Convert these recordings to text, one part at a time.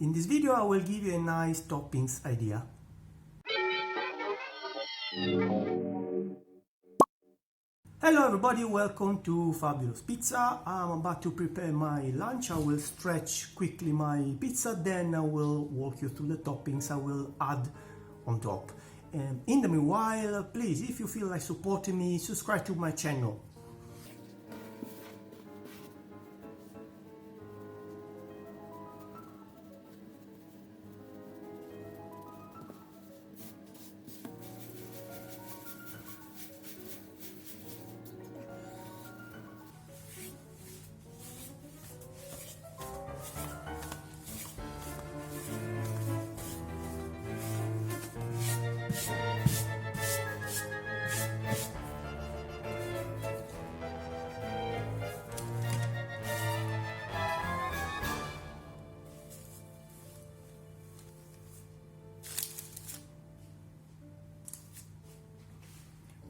In this video I will give you a nice toppings idea. Hello everybody, welcome to Fabulous Pizza. I'm about to prepare my lunch. I will stretch quickly my pizza, then I will walk you through the toppings I will add on top. In the meanwhile, please, if you feel like supporting me, subscribe to my channel.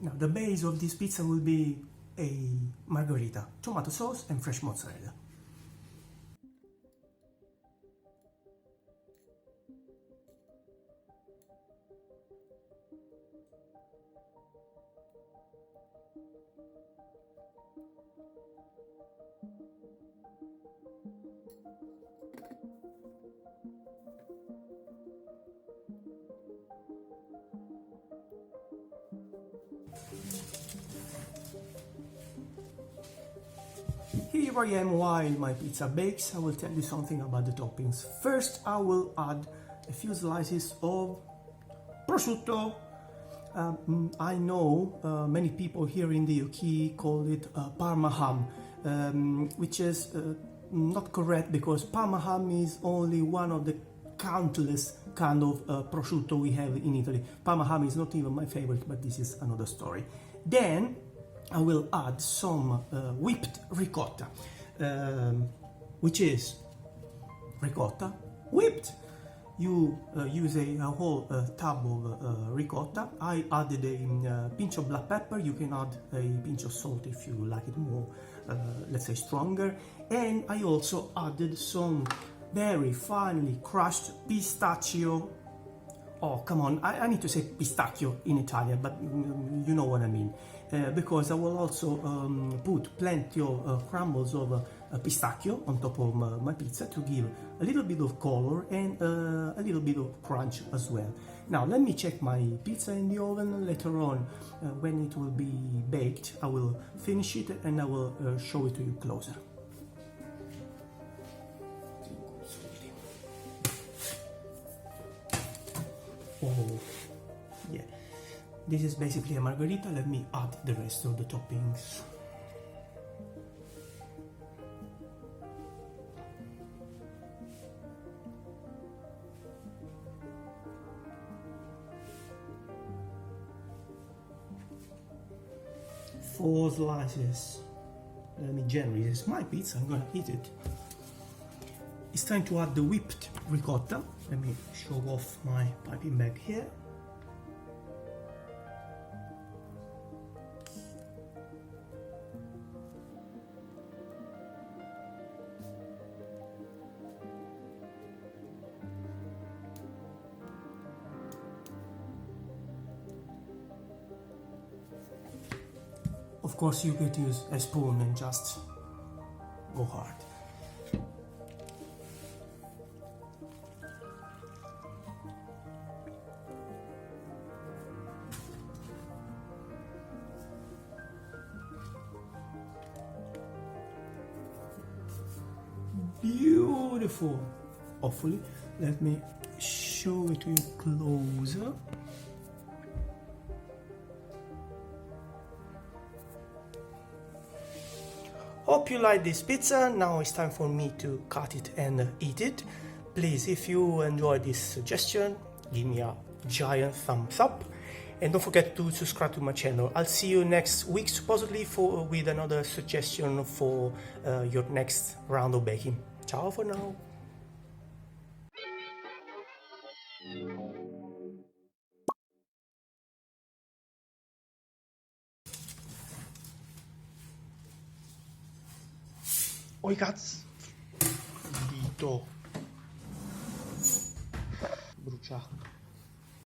Now, the base of this pizza will be a margherita, tomato sauce and fresh mozzarella. Here I am while my pizza bakes. I will tell you something about the toppings. First, I will add a few slices of prosciutto. I know many people here in the UK call it Parma ham, which is not correct because Parma ham is only one of the countless kind of prosciutto we have in Italy. Parma ham is not even my favorite, but this is another story. Then I will add some whipped ricotta, which is ricotta whipped. You use a whole tub of ricotta. I added a pinch of black pepper. You can add a pinch of salt if you like it more, let's say stronger. And I also added some very finely crushed pistachio. Oh, come on, I need to say pistachio in Italian, but you know what I mean. Because I will also put plenty of crumbles of pistachio on top of my pizza to give a little bit of color and a little bit of crunch as well. Now let me check my pizza in the oven. Later on, when it will be baked, I will finish it and I will show it to you closer. Oh, yeah. This is basically a margherita. Let me add the rest of the toppings. Four slices. Let me generally, this is my pizza, I'm gonna eat it. It's time to add the whipped ricotta. Let me show off my piping bag here. Of course, you could use a spoon and just go hard. Beautiful. Hopefully, let me show it to you closer. Hope you like this pizza. Now it's time for me to cut it and eat it. Please, if you enjoyed this suggestion, give me a giant thumbs up and don't forget to subscribe to my channel. I'll see you next week supposedly with another suggestion for your next round of baking. Ciao for now. Oi cazzo! Dito! bruciato.